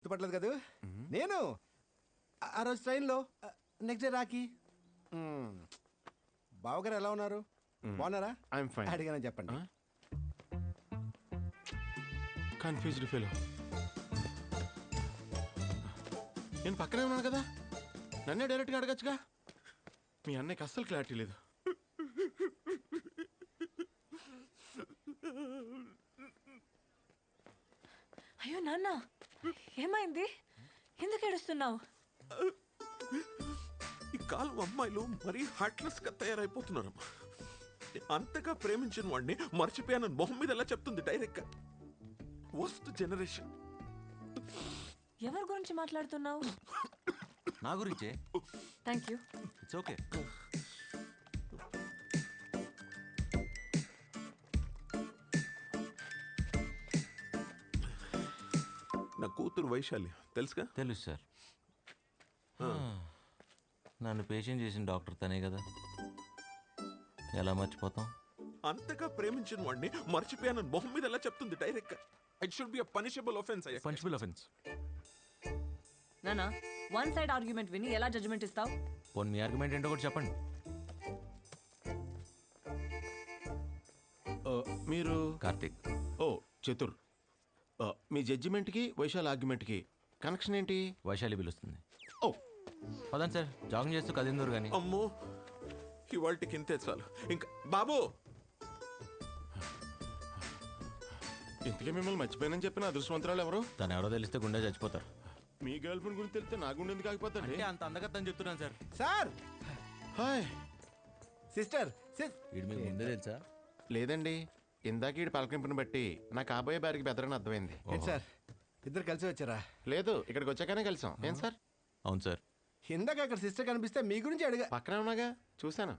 గుర్తుపట్టలేదు కదా నేను ఆ రోజు ట్రైన్లో నెక్స్ట్ డే రాకి బావగారు ఎలా ఉన్నారు బాగున్నారా ఐఎమ్ ఫైన్. అడిగానని చెప్పండి. Confused fellow. నేను పక్కనే ఉన్నాను కదా, నన్నే డైరెక్ట్గా అడగచ్చుగా. మీ అన్నయ్యకి అస్సలు క్లారిటీ లేదు. అయ్యో నాన్న, ఏమైంది? ఎందుకు ఏడుస్తున్నావు? ఈ కాలం అమ్మాయిలు మరీ హార్ట్లెస్ గా తయారైపోతున్నారమ్మా. అంతగా ప్రేమించిన వాడిని మర్చిపోయానని మొహం మీద ఎలా చెప్తుంది డైరెక్ట్ గా. Worst generation. ఎవరి గురించి మాట్లాడుతున్నావు? నా గురించే. Thank you. It's okay. నా కూతురు వైశాలి తెలుసుగా? తెలుసు సార్. నన్ను పేషెంట్ చేసిన డాక్టర్ తనే కదా, ఎలా మర్చిపోతాం? అంతగా ప్రేమించిన వాడిని మర్చిపోయానని మొహం మీద ఎలా చెప్తుంది డైరెక్ట్ గా. It should be a punishable offence. Punchable offence. నాన్న, వన్ సైడ్ ఆర్గ్యుమెంట్ విని ఎలా జడ్జ్మెంట్ ఇస్తావు? పోనీ మీ ఆర్గ్యుమెంట్ ఏంటో కూడా చెప్పండి. మీరు కార్తీక్. ఓ చతుర్. మీ జడ్జిమెంట్కి వైశాల్ ఆర్గ్యుమెంట్కి కనెక్షన్ ఏంటి? వైశాలి పిలుస్తుంది. ఓ పదండి సార్, జాగింగ్ చేస్తూ కదిందరు కానీ. అమ్మో, ఇవాళకి ఇంతే చాలు. ఇంకా బాబు, ఇంతకీ మిమ్మల్ని మర్చిపోయానని చెప్పిన అదృష్టవంతరాలు ఎవరు? తను ఎవరో తెలిస్తే గుండె చచ్చిపోతారు. మీ గర్ల్ ఫ్రెండ్ గురించి తెలిస్తే నా గుండె ఎందుకు ఆగిపోతుంది? అంటే అంత అందగత్తని చెప్తున్నాను సార్. Sir, hi. సిస్టర్ వీడు మీకు ముందే తెలుసా? లేదండి, ఇందాక వీడి పలకరింపుని బట్టి నా కాబోయే బారికి బెదరని అర్థమైంది. ఏంటి సార్ ఇద్దరు కలిసి వచ్చారా? లేదు, ఇక్కడికి వచ్చాకనే కలిసాం. ఏం సార్? అవును సార్. ఇందాక అక్కడ సిస్టర్ కనిపిస్తే మీ గురించి అడిగా. పక్కనే ఉన్నాగా, చూశాను.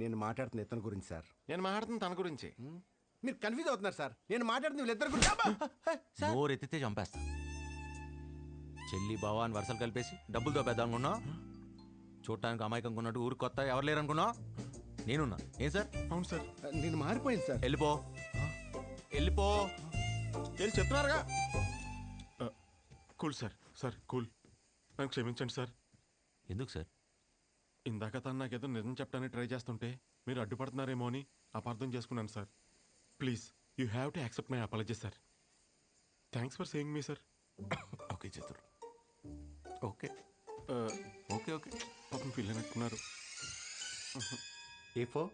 నేను మాట్లాడుతున్న ఇతని గురించి సార్. నేను మాట్లాడుతున్న తన గురించి. మీరు కన్ఫ్యూజ్ అవుతున్నారు సార్. నేను మాట్లాడుతున్న వీళ్ళిద్దరు గురించి. అబ్బా! సార్, నోరు ఎత్తితే చంపేస్తా. చెల్లి బావ అని వరుసలు కలిపేసి డబ్బులతో పెద్ద అనుకున్నా, చూడటానికి అమాయకంగా ఉన్నట్టు ఊరికి కొత్త ఎవరు లేరు అనుకున్నా, నేనున్నా. ఏం సార్? అవును సార్. నేను మారిపోయింది సార్. వెళ్ళిపో, వెళ్ళిపో. వెళ్ళి చెప్తున్నారుగా. Cool sir. సార్ కూల్, నన్ను క్షమించండి సార్. ఎందుకు సార్? ఇందాక తను నాకేదో నిజం చెప్పడానికి ట్రై చేస్తుంటే మీరు అడ్డుపడుతున్నారేమో అని అపార్థం చేసుకున్నాను sir. Please, you have to accept my apology sir. Thanks for saying me sir. Okay Chatur, okay okay okay. పాపం ఫీల్ అయినట్టున్నారు. A for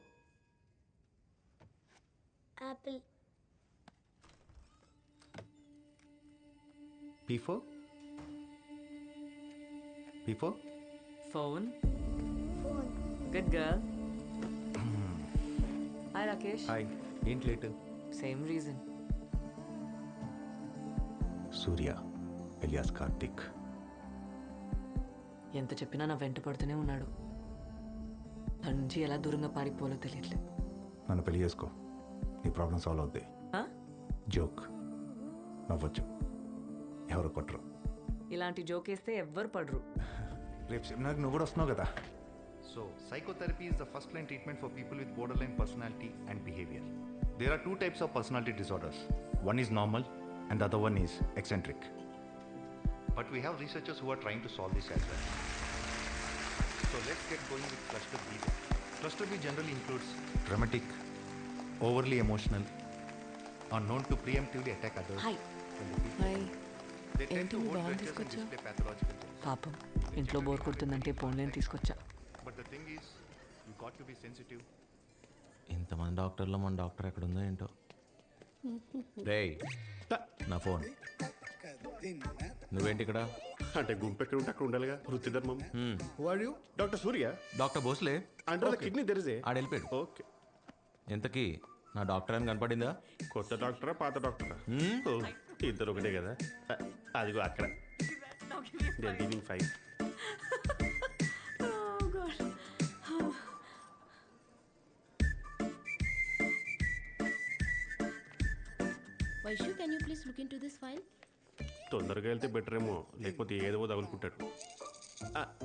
apple, P for phone. phone, good girl. Hi Rakesh. Hi. ఏంటి late? Same reason. Surya alias Karthik. ఎంత చెప్పినా నా వెంట పడుతూనే ఉన్నాడు. తన నుంచి ఎలా దూరంగా పారిపోవాలో తెలియట్లేదు. నన్ను పెళ్లి చేసుకో, నీ ప్రాబ్లం సాల్వ్ అవుద్ది. ఆ? జోక్, నవ్వచ్చు, ఎవరు కొట్టరు. ఇలాంటి జోక్ వేస్తే ఎవ్వరు పడరు. రేపు సెమినార్కి నువ్వు కూడా వస్తున్నావు కదా. So psychotherapy is the first line treatment for people with borderline personality and behavior. There are two types of personality disorders. One is normal and the other one is eccentric. But we have researchers who are trying to solve this as well. So let's get going with cluster B. Cluster B generally includes dramatic, overly emotional, are known to preemptively attack others. Hi. when they feel hi. they tend ఏంటి to me hold బాగుంది grudges and తీసుకొచ్చా? display pathological jealousy. పాపం ఇంట్లో bore కొడుతుందంటే ఫోన్లేని తీసుకొచ్చా. But the thing is, you got to be sensitive. ఇంతమంది డాక్టర్లో మన doctor ఎక్కడ ఉందో ఏంటో. రేయ్, నా ఫోన్. నువ్వేంటి ఇక్కడ? అంటే గుంపు ఎక్కడ ఉంటే అక్కడ ఉండాలిగా, వృత్తి ధర్మం. వాడు doctor Surya doctor Bhosle. Under the kidney తెరిసే. ఆడ వెళ్ళిపోయాడు. ఓకే. ఎంతకీ నా డాక్టర్ అని కనపడిందా? కొత్త డాక్టరా పాత డాక్టరా? ఓ, ఇద్దరు ఒకటే కదా. అదిగో అక్కడ. They are giving 5. Vaishu, can you please look into this file? తొందరగా వెళ్తే బెటర్ ఏమో, లేకపోతే ఏదో తగులుకుంటాడు.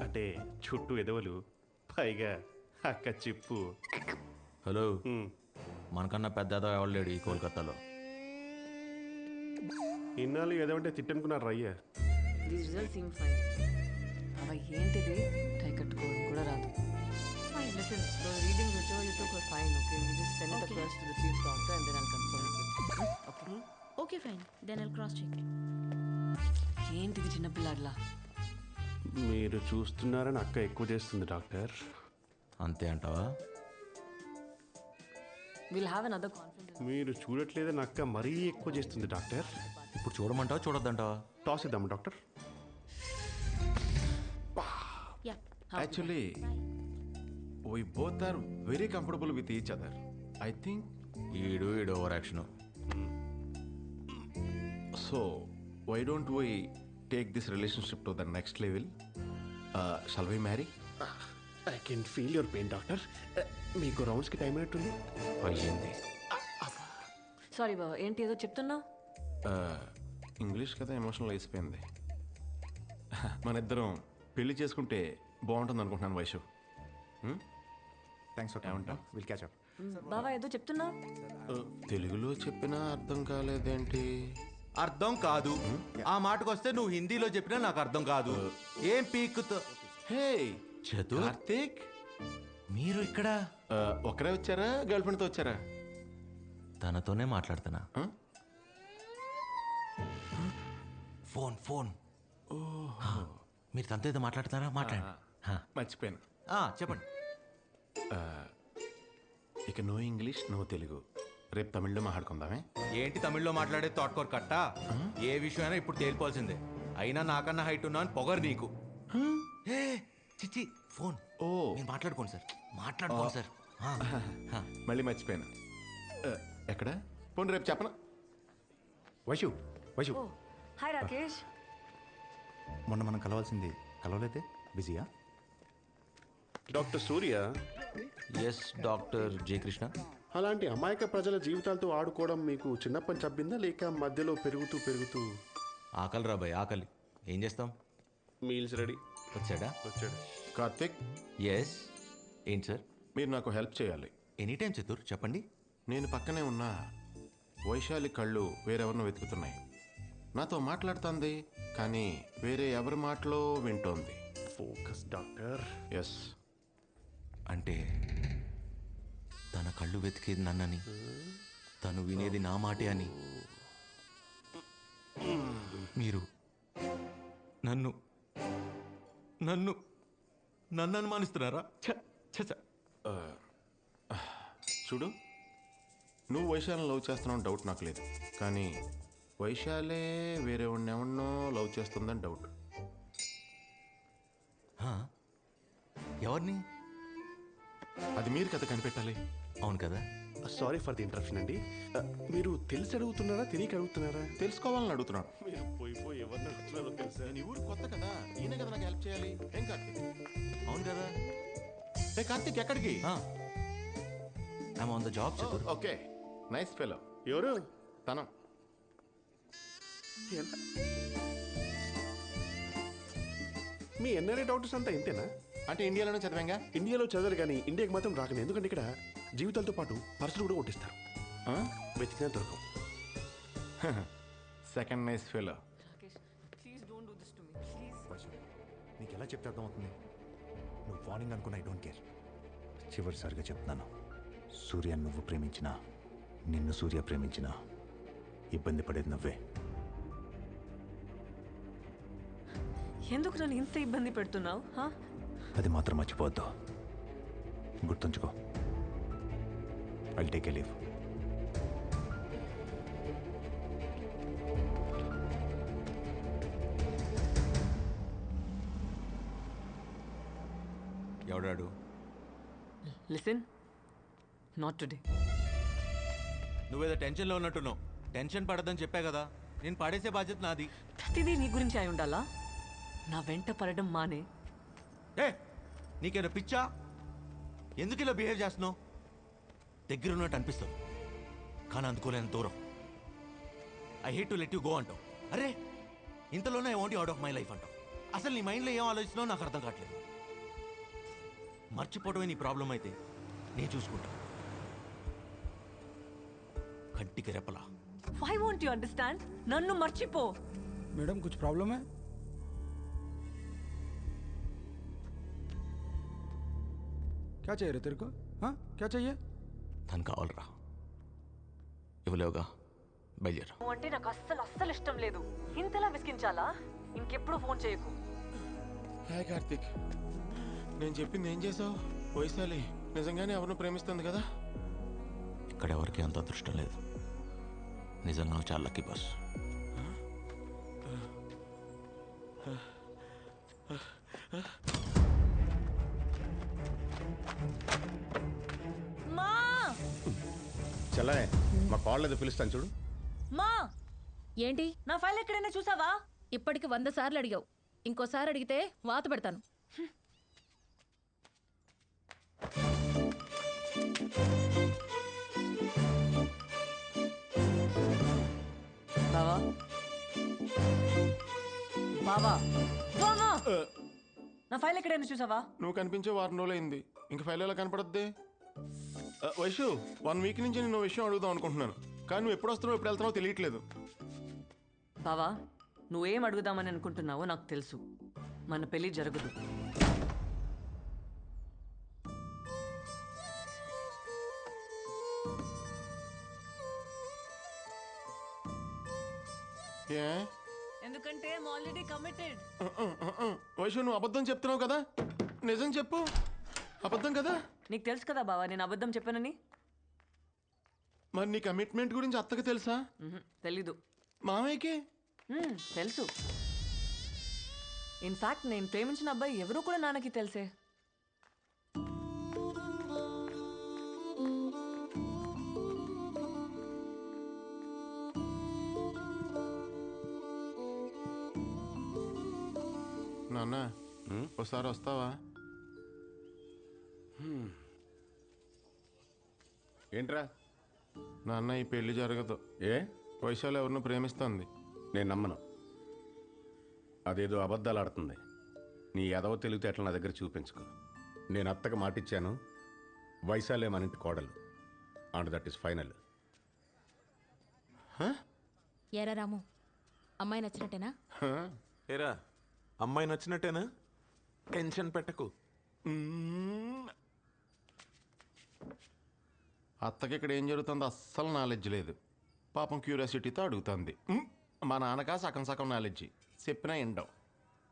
అంటే చుట్టూ ఎదవలు, పైగా అక్క చిప్పు. హలో, మనకన్నా పెద్ద ఎవరు లేడు ఈ కోల్కతాలో. ఇన్నాళ్ళు ఏదో తిట్టనుకున్నారు రయ్య. These result seem fine. అవ ఏంటిది టై కట్టుకోవడం కూడా రాదు. Fine, listen, the readings whichever you took were fine, okay? You just send it Okay. across to the chief doctor and then I'll confirm it with you. Okay? Okay, fine. Then I'll cross check. ఏంటిది చిన్నపిల్లాడిలా? మీరు చూస్తున్నారని అక్క ఎక్కువ చేస్తుంది doctor. అంతే అంటావా? We'll have another conference. మీరు చూడట్లేదని అక్క మరీ ఎక్కువ చేస్తుంది డాక్టర్. ఇప్పుడు చూడమంటావా చూడొద్దంటావా? టాస్ ఇద్దాం doctor. Yeah. Actually we both are very comfortable with each other. I think ఈడు over action. So why don't we take this relationship to the next level? Shall we marry? I can feel your pain doctor. మీకు రౌండ్స్కి time అయినట్టుంది. అయ్యింది. Sorry బాబా, ఏంటి ఏదో చెప్తున్నా? English కదా emotional అయిపోయింది. మన ఇద్దరం పెళ్లి చేసుకుంటే బాగుంటుంది అనుకుంటున్నాను వైషు. థ్యాంక్స్ ఫర్ ఏమంటా? Will catch up. బాబా ఏదో చెప్తున్నా? తెలుగులో చెప్పినా అర్థం కాలేదేంటి? అర్థం కాదు. ఆ మాటకు వస్తే నువ్వు హిందీలో చెప్పినా నాకు అర్థం కాదు. ఏం పీకుతో? హే చదు, కార్తీక్, మీరు ఇక్కడ ఒకరే వచ్చారా గర్ల్ ఫ్రెండ్తో వచ్చారా? తనతోనే మాట్లాడుతున్నా. Huh? Phone phone. మీరు తనతో ఏదో మాట్లాడుతున్నారా? మాట్లాడండి. మర్చిపోయాను. చెప్పండి. ఇక నో ఇంగ్లీష్ నో తెలుగు, రేపు తమిళ్లో మాట్లాడుకుందామే. ఏంటి తమిళ్లో మాట్లాడే తోటకూర కట్టా? ఏ విషయమైనా ఇప్పుడు తేలిపోవాల్సిందే. అయినా నాకన్నా హైట్ ఉన్నా అని పొగరు నీకు. ఏ, చిచ్చి ఫోన్. ఓ మీరు మాట్లాడుకోండి సార్, మాట్లాడుకోండి సార్. మళ్ళీ మర్చిపోయాను. ఎక్కడ పోనీ రేపు చెప్పనా? వైషు వైషు, ఓ హాయ్ రాకేష్. మొన్న మనం కలవాల్సింది కలవలేదే, బిజీయా? డాక్టర్ సూర్య, ఎస్ డాక్టర్ జే కృష్ణ. అలాంటి అమాయక ప్రజల జీవితాలతో ఆడుకోవడం మీకు చిన్నప్పని చబ్బిందా లేక మధ్యలో పెరుగుతూ ఆకలి రాబాయ్, ఆకలి. ఏం చేస్తాం? Meals ready? వచ్చాడా? వచ్చాడు. కార్తీక్, ఎస్. ఏంటి సార్? మీరు నాకు హెల్ప్ చేయాలి. ఎనీ టైం చతుర్, చెప్పండి. నేను పక్కనే ఉన్నా వైశాలి కళ్ళు వేరెవరినో వెతుకుతున్నాయి. నాతో మాట్లాడుతుంది కానీ వేరే ఎవరి మాటలో వింటోంది. Focus doctor. ఎస్. అంటే తన కళ్ళు వెతికేది నన్నని, తను వినేది నా మాటే అని మీరు నన్ను నన్ను నన్ను అనుమానిస్తున్నారా? చూడు, నువ్వు వైశాలిని లవ్ చేస్తున్నావు డౌట్ నాకు లేదు, కానీ వైశాలే వేరే ఎవరినో లవ్ చేస్తుందని డౌట్. ఎవరిని? అది మీరు కదా కనిపెట్టాలి. అవును కదా. సారీ ఫర్ ది ఇంటరప్షన్ అండి. మీరు తెలిసి అడుగుతున్నారా తెలియక అడుగుతున్నారా? తెలుసుకోవాలని అడుగుతున్నాను. మీరు పోయి ఎవరిని అడుగుతున్నారో తెలుసా? నేను ఈ ఊరు కొత్త కదా, ఈయనే కదా నాకు హెల్ప్ చేయాలి. ఏం కార్తీక్? అవును కదా. ఏ కార్తీక్, ఎక్కడికి? I'm on the job చతుర్. Okay, nice fellow. ఎవరు? తనం. మీ ఎన్ఆర్ఐ డాక్టర్స్ అంతా ఇంతేనా? అంటే ఇండియాలోనే చదివాంగా. ఇండియాలో చదవరు కానీ ఇండియాకి మాత్రం రాకండి. ఎందుకంటే ఇక్కడ జీవితాలతో పాటు పర్సులు కూడా కొట్టిస్తారు. వెతికినా దొరకవు. Second nice fellow. Rakesh please don't do this to me please. Vaishu, నీకు ఎలా చెప్తే అర్థమవుతుంది? నువ్వు వార్నింగ్ అనుకున్న ఐ డోంట్ కేర్. చివరిసారిగా చెప్తున్నాను, సూర్య నువ్వు ప్రేమించినా నిన్ను సూర్య ప్రేమించినా ఇబ్బంది పడేది నువ్వే. ఎందుకు నన్ను ఇంత ఇబ్బంది పెడుతున్నావు? అది మాత్రం మర్చిపోవద్దు, గుర్తుంచుకో. I'll take a leave. ఎవడాడు? Listen, not today. నువ్వేదో టెన్షన్లో ఉన్నట్టున్నావు. టెన్షన్ పడద్దని చెప్పా కదా. నేను పడేసే బాధ్యత నాది. ప్రతిదీ నీ గురించి అయి ఉండాలా? నా వెంట పడడం మానే. ఏ, నీకేదో పిచ్చా? ఎందుకు ఇలా బిహేవ్ చేస్తున్నావు? దగ్గర ఉన్నట్టు అనిపిస్తావు కానీ అందుకోలేని దూరం. I hate to let you go అంటావు. అరే, ఇంతలోనే I want you out of my life అంటావు. అసలు నీ మైండ్లో ఏం ఆలోచిస్తున్నావు నాకు అర్థం కావట్లేదు. మర్చిపోవడమే నీ ప్రాబ్లం అయితే నేను చూసుకుంటా. కంటికి రెప్పలా వై వోంట్ యు అండర్స్టాండ్? నన్ను మర్చిపో. मैडम कुछ प्रॉब्लम है? क्या चाहिए रे तेरे को? हाँ क्या चाहिए? తను కావాలరా, ఇవ్వలేవుగా, బయలుదేరా. నువ్వు అంటే నాకు అస్సలు ఇష్టం లేదు. ఇంతలా విసిగించాలా? ఇంకెప్పుడు ఫోన్ చేయకు. హాయ్ కార్తిక్, నేను చెప్పింది ఏం చేసావు? వైశాలి నిజంగానే ఎవరిని ప్రేమిస్తుంది కదా? ఇక్కడ ఎవరికి అంత అదృష్టం లేదు. నిజంగా నువ్వు చాలా లక్కీ బాస్. మా చల్లనే మా కాళ్ళది పిలుస్తాను చూడు. మా ఏంటి? నా ఫైల్ ఎక్కడైనా చూసావా? ఇప్పటికి 100 సార్లు అడిగావు. ఇంకోసారి అడిగితే వాత పెడతాను. బావా బావా బావా, నా ఫైల్ ఎక్కడైనా చూసావా? నువ్వు కనిపించే వారం రోజులైంది, ఇంక ఫైల్ ఎలా కనపడద్ది? వైషు, 1 వీక్ నుంచి నేను విషయం అడుగుదాం అనుకుంటున్నాను, కానీ నువ్వు ఎప్పుడు వస్తున్నావు ఎప్పుడు వెళ్తున్నావు తెలియట్లేదు. బావా, నువ్వేం అడుగుదామని అనుకుంటున్నావో నాకు తెలుసు. మన పెళ్లి జరగదు. ఏ ఎందుకంటే ఆల్రెడీ కమిటెడ్. వైషు, నువ్వు అబద్ధం చెప్తున్నావు కదా? నిజం చెప్పు, అబద్ధం కదా? నీకు తెలుసు కదా బావా నేను అబద్ధం చెప్పానని. మరి నీ కమిట్మెంట్ గురించి అత్తకి తెలుసా? తెలీదు. మామయ్యకి తెలుసు. ఇన్ఫాక్ట్ నేను ప్రేమించిన అబ్బాయి ఎవరో కూడా నాన్నకి తెలుసే. నాన్న, ఒకసారి వస్తావా? ఏంట్రా? నాన్న, ఈ పెళ్లి జరగదు. ఏ? వైశాలి ఎవరిని ప్రేమిస్తుంది. నేను నమ్మను. అదేదో అబద్ధాలు ఆడుతుంది. నీ ఎదవ తెలివితేటలు నా దగ్గర చూపించుకో. నేను అత్తకు మాటిచ్చాను, వైశాలే మన ఇంటి కోడలు. And that is final. ఏరా రాము, అమ్మాయి నచ్చినట్టేనా? ఏరా, అమ్మాయి నచ్చినట్టేనా? టెన్షన్ పెట్టకు. అత్తకి ఇక్కడ ఏం జరుగుతుందో అస్సలు నాలెడ్జ్ లేదు. పాపం క్యూరియాసిటీతో అడుగుతుంది. మా నాన్నకా సగం సగం నాలెడ్జి, చెప్పినా ఎండవు.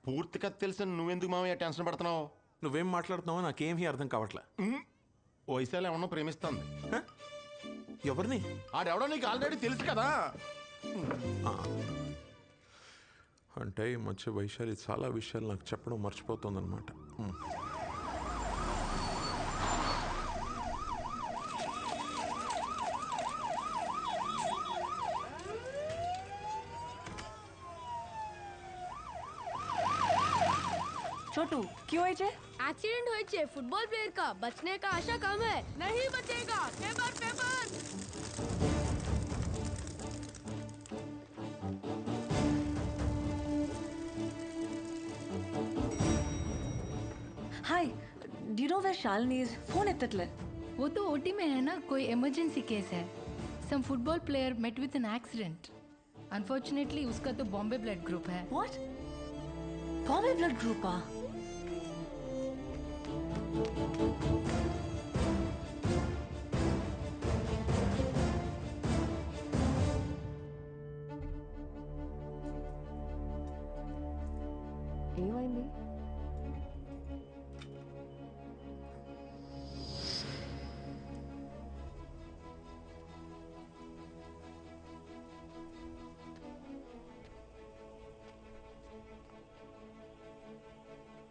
పూర్తిగా తెలిసిన నువ్వెందుకు మామయ్య టెన్షన్ పడుతున్నావు? నువ్వేం మాట్లాడుతున్నావో నాకేమీ అర్థం కావట్లే. వైశాలి ఎవరినో ప్రేమిస్తుంది. ఎవరిని? ఆడెవడో నీకు ఆల్రెడీ తెలుసు కదా. అంటే ఈ మధ్య వైశాలి చాలా విషయాలు నాకు చెప్పడం మర్చిపోతుందన్నమాట. छोटू क्यों है? एक्सीडेंट होइछे फुटबॉल प्लेयर का, बचने का आशा कम है. नहीं बचेगा. Paper paper. Hi, do you know where Shalini is? Phone एत्तट्ले. वो तो ओटी में है ना, कोई इमरजेंसी केस है. Some football player met with an accident. Unfortunately उसका तो बॉम्बे ब्लड ग्रुप है. व्हाट? Bombay blood group? ఏమైంది?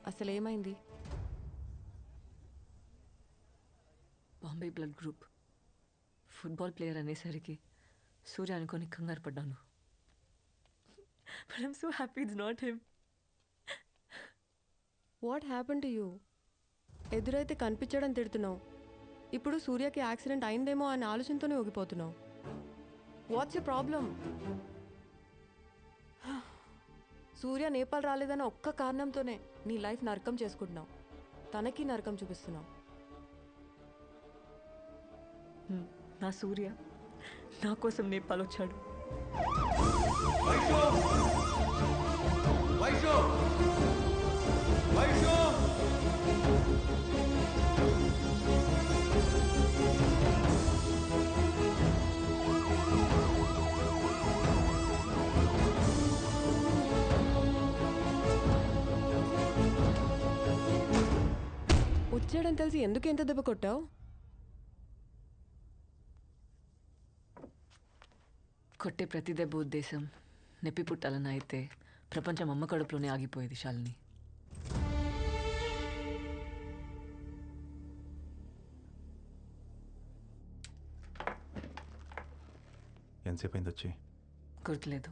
అసలు ఏమైంది? Bombay blood group, football player అనేసరికి సూర్య అనుకొని కంగారు పడ్డాను. But I'm so happy it's not him. What happen to you? ఎదురైతే కనిపించడం తిడుతున్నావు, ఇప్పుడు సూర్యకి యాక్సిడెంట్ అయిందేమో అనే ఆలోచనతోనే ఊగిపోతున్నావు. What's you problem? Surya Nepal రాలేదన్న ఒక్క కారణంతోనే నీ లైఫ్ నరకం చేసుకుంటున్నావు, తనకి నరకం చూపిస్తున్నావు. నా సూర్య నా కోసం నేపాల్ వచ్చాడు. వచ్చాడని తెలిసి ఎందుకు ఎంత దెబ్బ కొట్టావు? కొట్టే ప్రతి దెబ్బ ఉద్దేశం నొప్పి పుట్టాలని అయితే ప్రపంచం అమ్మ కడుపులోనే ఆగిపోయేది శాలిని. ఎంతసేపు అయింది వచ్చి? గుర్తులేదు.